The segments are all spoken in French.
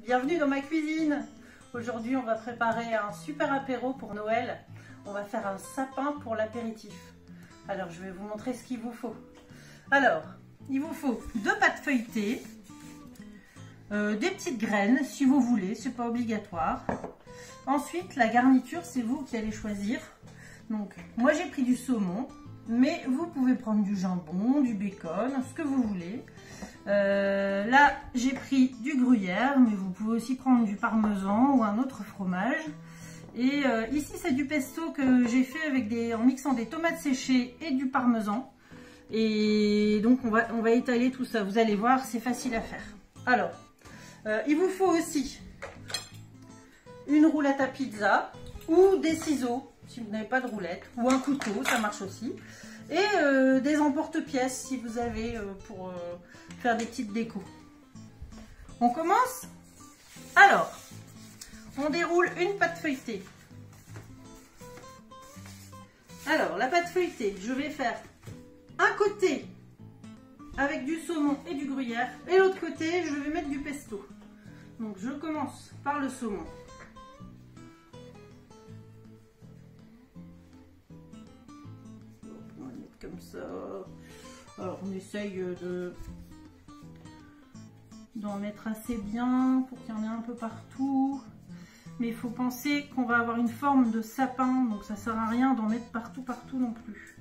Bienvenue dans ma cuisine. Aujourd'hui on va préparer un super apéro pour Noël. On va faire un sapin pour l'apéritif. Alors je vais vous montrer ce qu'il vous faut. Alors il vous faut 2 pâtes feuilletées, des petites graines si vous voulez, c'est pas obligatoire. Ensuite la garniture c'est vous qui allez choisir. Donc moi j'ai pris du saumon, mais vous pouvez prendre du jambon, du bacon, ce que vous voulez. Là j'ai pris du gruyère, mais vous pouvez aussi prendre du parmesan ou un autre fromage. Et ici c'est du pesto que j'ai fait avec en mixant des tomates séchées et du parmesan. Et donc on va étaler tout ça, vous allez voir, c'est facile à faire. Alors il vous faut aussi une roulette à pizza ou des ciseaux si vous n'avez pas de roulette, ou un couteau, ça marche aussi. Et des emporte-pièces si vous avez pour faire des petites décos. On commence. Alors, on déroule une pâte feuilletée. Alors, la pâte feuilletée, je vais faire un côté avec du saumon et du gruyère, et l'autre côté, je vais mettre du pesto. Donc, je commence par le saumon. Comme ça. Alors on essaye d'en mettre assez bien pour qu'il y en ait un peu partout, mais il faut penser qu'on va avoir une forme de sapin, donc ça sert à rien d'en mettre partout non plus.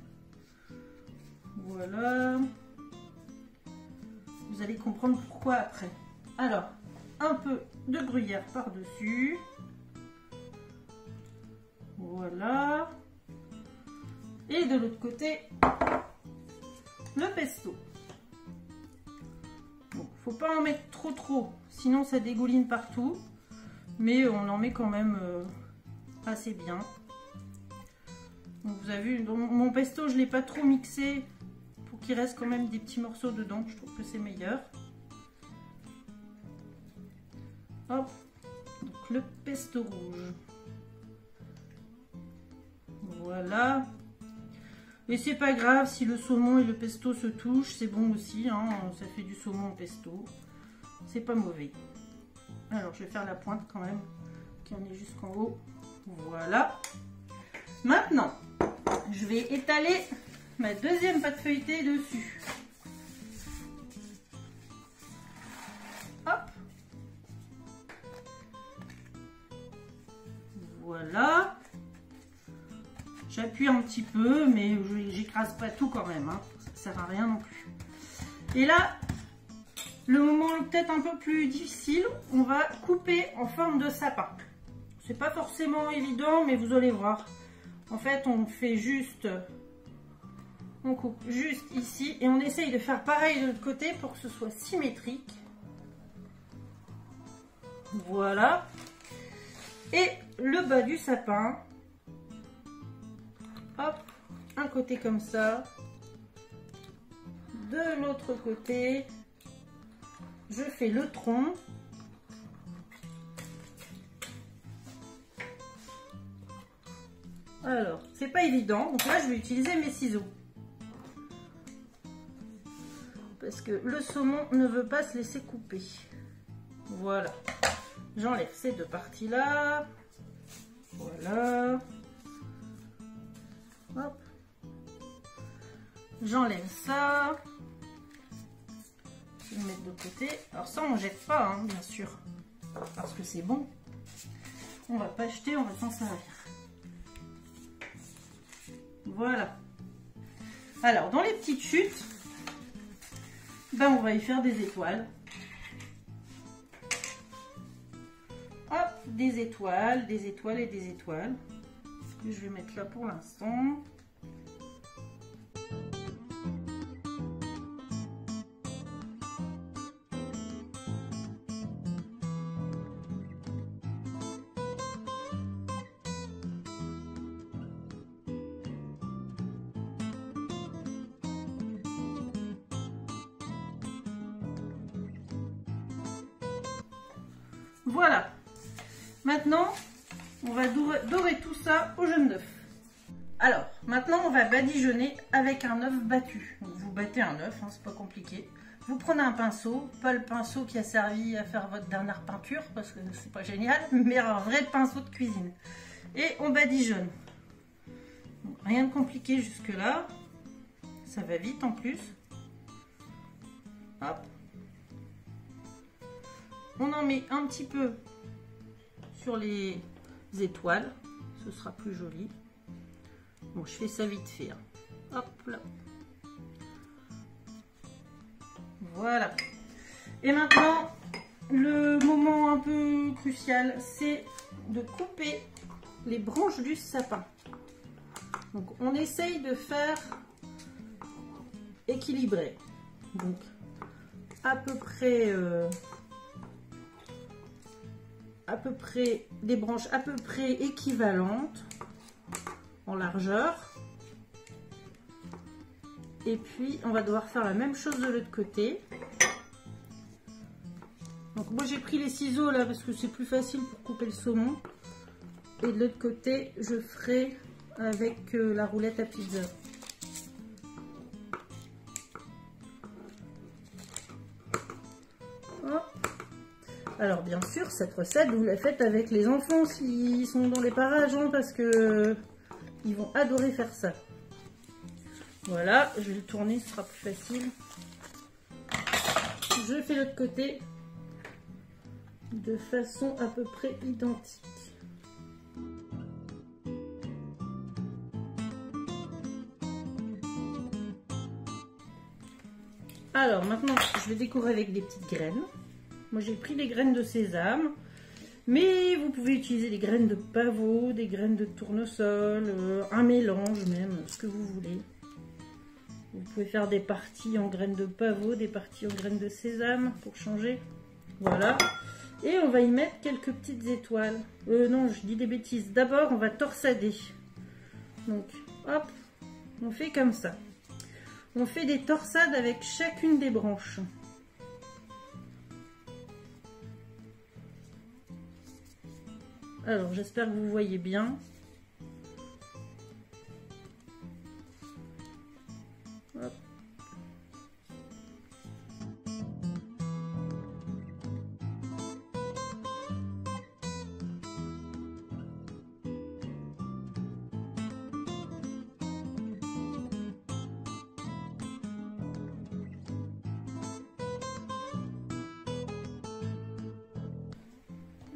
Voilà, vous allez comprendre pourquoi après. Alors un peu de gruyère par dessus, voilà. Et de l'autre côté, le pesto. Bon, faut pas en mettre trop, sinon ça dégouline partout. Mais on en met quand même assez bien. Donc vous avez vu, dans mon pesto, je l'ai pas trop mixé pour qu'il reste quand même des petits morceaux dedans. Je trouve que c'est meilleur. Hop, donc le pesto rouge. Voilà. Et c'est pas grave si le saumon et le pesto se touchent, c'est bon aussi, hein, ça fait du saumon au pesto, c'est pas mauvais. Alors je vais faire la pointe quand même, qui en est jusqu'en haut, voilà. Maintenant, je vais étaler ma deuxième pâte feuilletée dessus. Hop. Voilà. J'appuie un petit peu, mais j'écrase pas tout quand même, hein. Ça sert à rien non plus. Et là, le moment peut-être un peu plus difficile, on va couper en forme de sapin. C'est pas forcément évident, mais vous allez voir. En fait, on fait juste, on coupe juste ici et on essaye de faire pareil de l'autre côté pour que ce soit symétrique. Voilà. Et le bas du sapin. Hop, un côté comme ça, de l'autre côté, je fais le tronc. Alors, c'est pas évident, donc là je vais utiliser mes ciseaux. Parce que le saumon ne veut pas se laisser couper. Voilà, j'enlève ces 2 parties-là. Voilà. Hop, j'enlève ça, je vais le mettre de côté. Alors ça on jette pas, hein, bien sûr, parce que c'est bon. On va pas jeter, on va s'en servir. Voilà. Alors dans les petites chutes, ben on va y faire des étoiles. Hop, des étoiles et des étoiles. Je vais mettre là pour l'instant. Voilà. Maintenant, on va dorer tout ça au jaune d'œuf. Alors, maintenant on va badigeonner avec un œuf battu. Donc, vous battez un œuf, hein, c'est pas compliqué. vous prenez un pinceau, pas le pinceau qui a servi à faire votre dernière peinture, parce que c'est pas génial, mais un vrai pinceau de cuisine. Et on badigeonne. Rien de compliqué jusque là. Ça va vite en plus. Hop. On en met un petit peu sur les étoiles. Ce sera plus joli. Bon, je fais ça vite fait. Hein. Hop là. Voilà. Et maintenant, le moment un peu crucial, c'est de couper les branches du sapin. Donc, on essaye de faire équilibré. Donc, à peu près des branches à peu près équivalentes en largeur. Et puis, on va devoir faire la même chose de l'autre côté. Donc, moi, j'ai pris les ciseaux là parce que c'est plus facile pour couper le saumon. Et de l'autre côté, je ferai avec la roulette à pizza. Hop. Alors, bien sûr, cette recette, vous la faites avec les enfants s'ils sont dans les parages, hein, parce que ils vont adorer faire ça. Voilà, je vais le tourner, ce sera plus facile. Je fais l'autre côté de façon à peu près identique. Alors maintenant, je vais décorer avec des petites graines. Moi j'ai pris des graines de sésame, mais vous pouvez utiliser des graines de pavot, des graines de tournesol, un mélange même, ce que vous voulez. Vous pouvez faire des parties en graines de pavot, des parties en graines de sésame pour changer. Voilà. Et on va y mettre quelques petites étoiles. Non, je dis des bêtises. D'abord, on va torsader. Donc, hop, on fait comme ça. On fait des torsades avec chacune des branches. Alors, j'espère que vous voyez bien. Hop.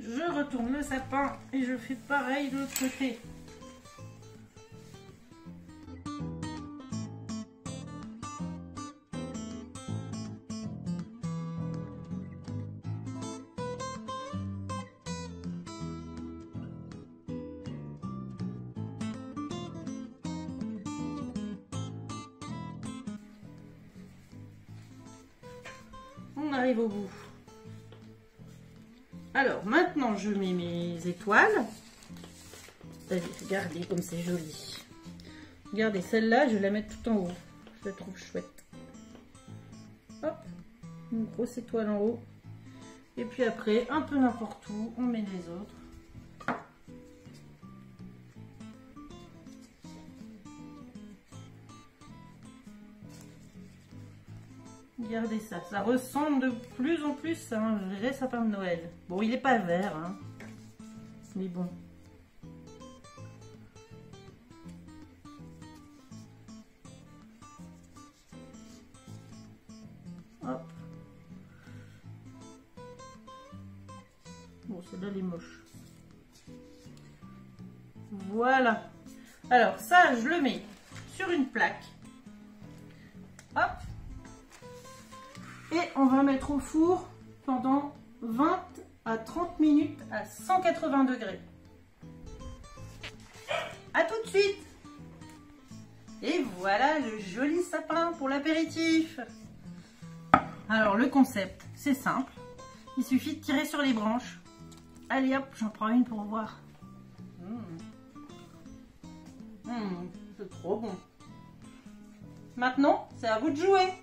Je retourne le sapin et je fais pareil de l'autre côté. On arrive au bout. Alors maintenant je mets mes étoiles. Allez, regardez comme c'est joli. Regardez, celle-là je vais la mettre tout en haut. Je la trouve chouette. Hop, une grosse étoile en haut. Et puis après, un peu n'importe où, on met les autres. Regardez ça, ça ressemble de plus en plus à un vrai sapin de Noël. Bon, il n'est pas vert, hein, mais bon. Hop. Bon, celle-là, elle est moche. Voilà. Alors, ça, je le mets sur une plaque. Hop. Et on va mettre au four pendant 20 à 30 minutes à 180 degrés. A tout de suite! Et voilà le joli sapin pour l'apéritif. Alors le concept, c'est simple. Il suffit de tirer sur les branches. Allez hop, j'en prends une pour voir. C'est trop bon. Maintenant, c'est à vous de jouer.